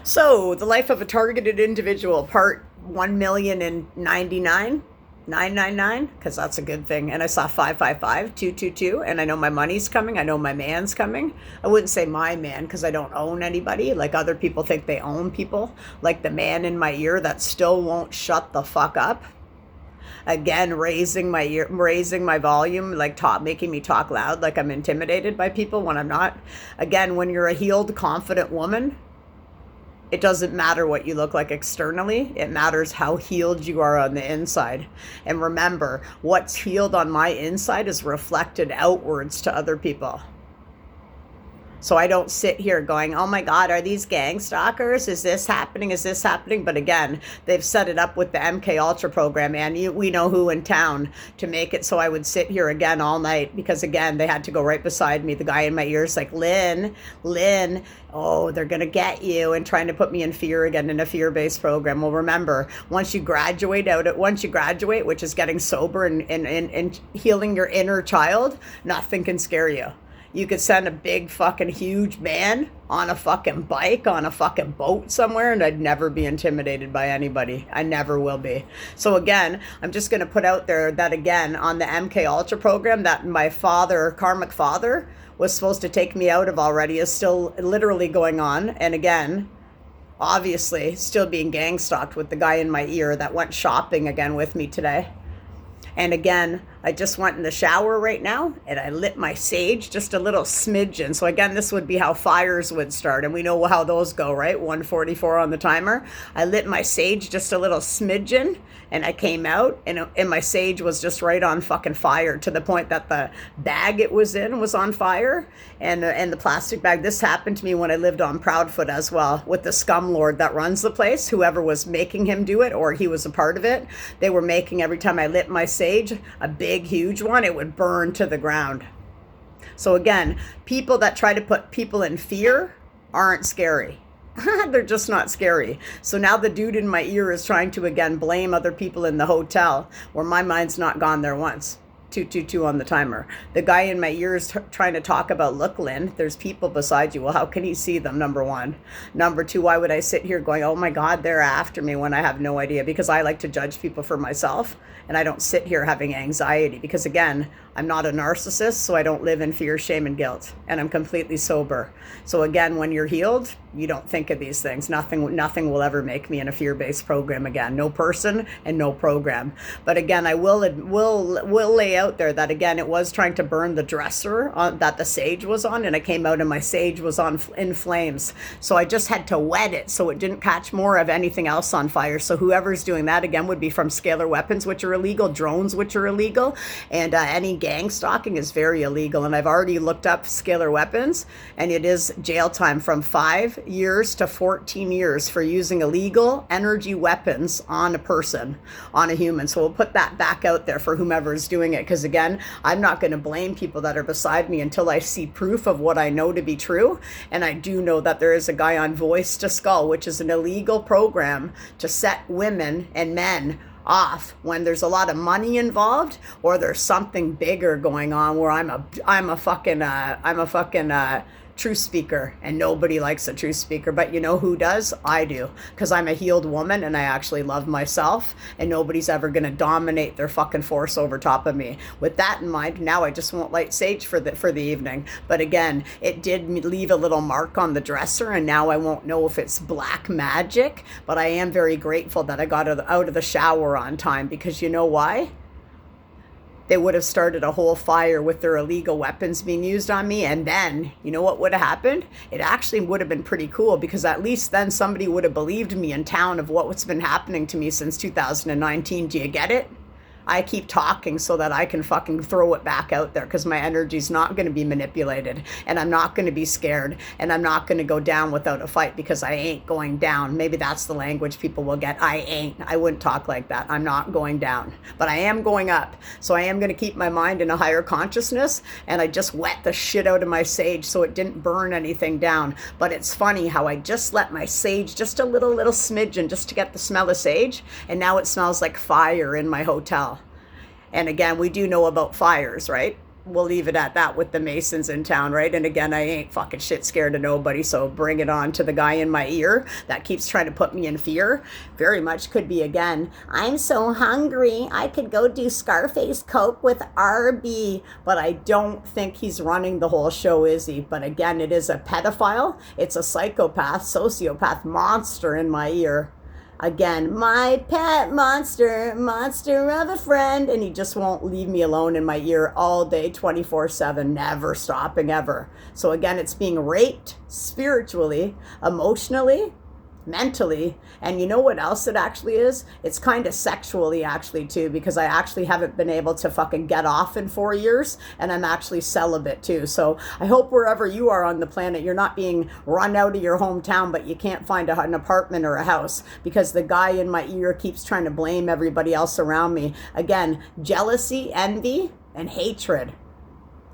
So, the life of a targeted individual, part 1,099,999, because that's a good thing. And I saw 555,222, and I know my money's coming. I know my man's coming. I wouldn't say my man because I don't own anybody. Like other people think they own people. Like the man in my ear that still won't shut the fuck up. Again, raising my volume, like making me talk loud, like I'm intimidated by people when I'm not. Again, when you're a healed, confident woman, it doesn't matter what you look like externally. It matters how healed you are on the inside. And remember, what's healed on my inside is reflected outwards to other people. So I don't sit here going, oh my God, are these gang stalkers? Is this happening? Is this happening? But again, they've set it up with the MK Ultra program, and we know who in town to make it so I would sit here again all night, because again, they had to go right beside me. The guy in my ears like, Lynn, oh, they're going to get you, and trying to put me in fear again in a fear-based program. Well, remember, once you graduate, which is getting sober and healing your inner child, nothing can scare you. You could send a big fucking huge man on a fucking bike, on a fucking boat somewhere, and I'd never be intimidated by anybody. I never will be. So again, I'm just going to put out there that again, on the MK Ultra program that my father, karmic father, was supposed to take me out of already is still literally going on. And again, obviously still being gang stalked with the guy in my ear that went shopping again with me today. And again, I just went in the shower right now and I lit my sage just a little smidgen. So again, this would be how fires would start. And we know how those go, right? 144 on the timer. I lit my sage just a little smidgen and I came out and my sage was just right on fucking fire, to the point that the bag it was in was on fire. And the plastic bag, this happened to me when I lived on Proudfoot as well, with the scum lord that runs the place. Whoever was making him do it, or he was a part of it, they were making, every time I lit my sage, a big, huge one, it would burn to the ground. So again, people that try to put people in fear aren't scary. They're just not scary. So now the dude in my ear is trying to, again, blame other people in the hotel, where my mind's not gone there once. 222 on the timer. The guy in my ear is trying to talk about, look, Lynn, there's people beside you. Well, how can he see them? Number one. Number two, why would I sit here going, oh my God, they're after me, when I have no idea? Because I like to judge people for myself, and I don't sit here having anxiety, because again, I'm not a narcissist, so I don't live in fear, shame, and guilt, and I'm completely sober. So again, when you're healed, you don't think of these things. Nothing will ever make me in a fear-based program again. No person and no program. But again, I will lay out there that again, it was trying to burn the dresser that the sage was on, and I came out and my sage was in flames. So I just had to wet it so it didn't catch more of anything else on fire. So whoever's doing that again would be from scalar weapons, which are illegal, drones, which are illegal, and any gang stalking is very illegal. And I've already looked up scalar weapons, and it is jail time from 5 years to 14 years for using illegal energy weapons on a person, on a human. So we'll put that back out there for whomever is doing it, because again, I'm not going to blame people that are beside me until I see proof of what I know to be true. And I do know that there is a guy on Voice to Skull, which is an illegal program to set women and men off when there's a lot of money involved, or there's something bigger going on, where I'm a fucking truth speaker, and nobody likes a truth speaker. But you know who does? I do, because I'm a healed woman and I actually love myself, and nobody's ever going to dominate their fucking force over top of me. With that in mind, now I just won't light sage for the evening. But again, it did leave a little mark on the dresser, and now I won't know if it's black magic. But I am very grateful that I got out of the shower on time, because you know why? They would have started a whole fire with their illegal weapons being used on me. And then, you know what would have happened? It actually would have been pretty cool, because at least then somebody would have believed me in town of what's been happening to me since 2019. Do you get it? I keep talking so that I can fucking throw it back out there, because my energy's not going to be manipulated, and I'm not going to be scared, and I'm not going to go down without a fight, because I ain't going down. Maybe that's the language people will get. I wouldn't talk like that. I'm not going down, but I am going up. So I am going to keep my mind in a higher consciousness, and I just wet the shit out of my sage so it didn't burn anything down. But it's funny how I just let my sage just a little smidgen just to get the smell of sage, and now it smells like fire in my hotel. And again, we do know about fires, right? we'll leave it at that with the Masons in town, right? And again, I ain't fucking shit scared of nobody, so bring it on to the guy in my ear that keeps trying to put me in fear. Very much could be, again, I'm so hungry, I could go do Scarface Coke with RB, but I don't think he's running the whole show, is he? But again, it is a pedophile, it's a psychopath, sociopath monster in my ear. Again, my pet monster, monster of a friend, and he just won't leave me alone in my ear all day, 24/7, never stopping ever. So again, it's being raped spiritually, emotionally, mentally, and you know what else it actually is? It's kind of sexually actually too, because I actually haven't been able to fucking get off in 4 years, and I'm actually celibate too. So I hope wherever you are on the planet, you're not being run out of your hometown, but you can't find an apartment or a house because the guy in my ear keeps trying to blame everybody else around me. Again, jealousy, envy, and hatred.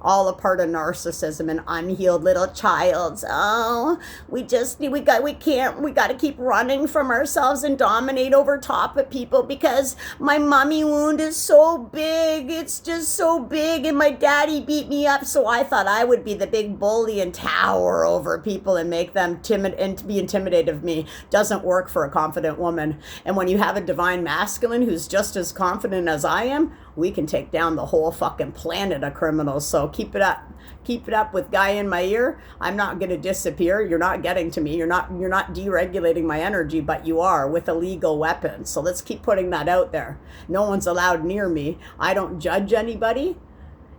All a part of narcissism and unhealed little childs. Oh, we got to keep running from ourselves and dominate over top of people because my mommy wound is so big. It's just so big, and my daddy beat me up, so I thought I would be the big bully and tower over people and make them timid and be intimidated of me. Doesn't work for a confident woman. And when you have a divine masculine who's just as confident as I am, we can take down the whole fucking planet of criminals. So keep it up. Keep it up with guy in my ear. I'm not going to disappear. You're not getting to me. You're not deregulating my energy, but you are with illegal weapons. So let's keep putting that out there. No one's allowed near me. I don't judge anybody.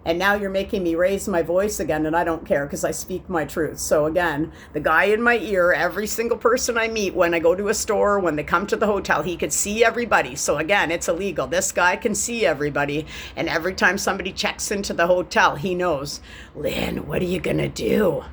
And now you're making me raise my voice again, and I don't care because I speak my truth. So again, the guy in my ear, every single person I meet when I go to a store, when they come to the hotel, he could see everybody. So again, it's illegal. This guy can see everybody. And every time somebody checks into the hotel, he knows, Lynn, what are you going to do?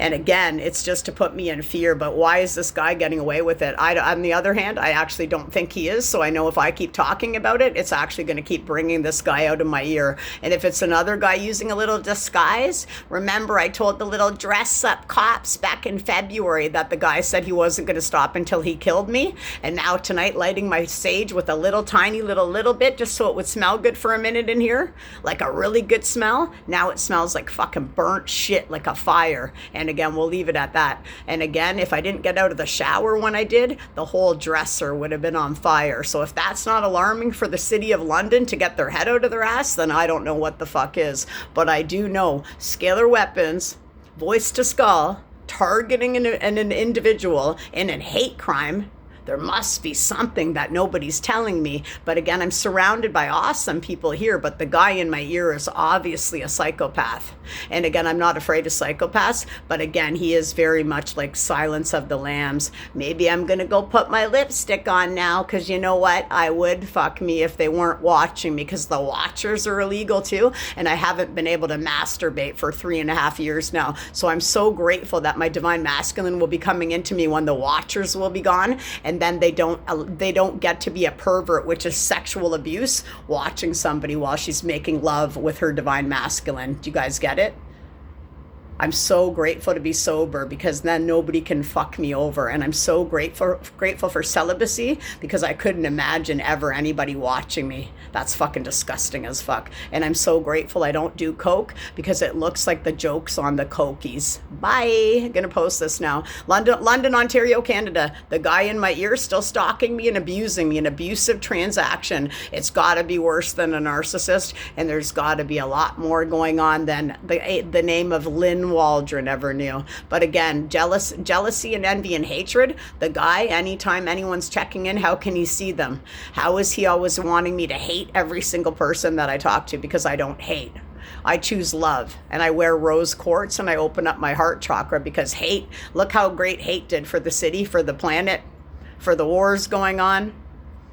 And again, it's just to put me in fear. But why is this guy getting away with it? On the other hand, I actually don't think he is. So I know if I keep talking about it, it's actually going to keep bringing this guy out of my ear. And if it's another guy using a little disguise, remember I told the little dress up cops back in February that the guy said he wasn't going to stop until he killed me. And now tonight, lighting my sage with a little tiny little bit just so it would smell good for a minute in here, like a really good smell. Now it smells like fucking burnt shit, like a fire. And again, we'll leave it at that. And again, if I didn't get out of the shower when I did, the whole dresser would have been on fire. So if that's not alarming for the city of London to get their head out of their ass, then I don't know what the fuck is. But I do know scalar weapons, voice to skull, targeting an individual in a hate crime. There must be something that nobody's telling me. But again, I'm surrounded by awesome people here, but the guy in my ear is obviously a psychopath. And again, I'm not afraid of psychopaths, but again, he is very much like Silence of the Lambs. Maybe I'm going to go put my lipstick on now, because you know what? I would fuck me if they weren't watching me, because the watchers are illegal too, and I haven't been able to masturbate for 3.5 years now. So I'm so grateful that my divine masculine will be coming into me when the watchers will be gone, and then they don't get to be a pervert, which is sexual abuse, watching somebody while she's making love with her divine masculine. Do you guys get it? I'm so grateful to be sober, because then nobody can fuck me over. And I'm so grateful for celibacy, because I couldn't imagine ever anybody watching me. That's fucking disgusting as fuck. And I'm so grateful I don't do coke, because it looks like the joke's on the cokies. Bye. I'm gonna post this now. London, Ontario, Canada. The guy in my ear still stalking me and abusing me, an abusive transaction. It's gotta be worse than a narcissist, and there's gotta be a lot more going on than the name of Lynn Waldron ever knew. But again, jealousy and envy and hatred. The guy, anytime anyone's checking in, how can he see them? How is he always wanting me to hate every single person that I talk to? Because I don't hate. I choose love, and I wear rose quartz, and I open up my heart chakra, because hate, look how great hate did for the city, for the planet, for the wars going on.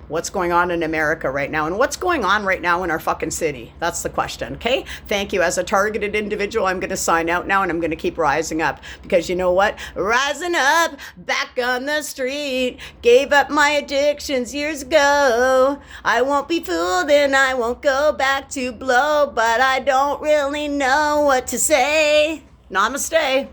What's going on in America right now, and what's going on right now in our fucking city? That's the question, okay? Thank you. As a targeted individual, I'm going to sign out now, and I'm going to keep rising up, because you know what? Rising up, back on the street, gave up my addictions years ago. I won't be fooled, and I won't go back to blow, but I don't really know what to say. Namaste.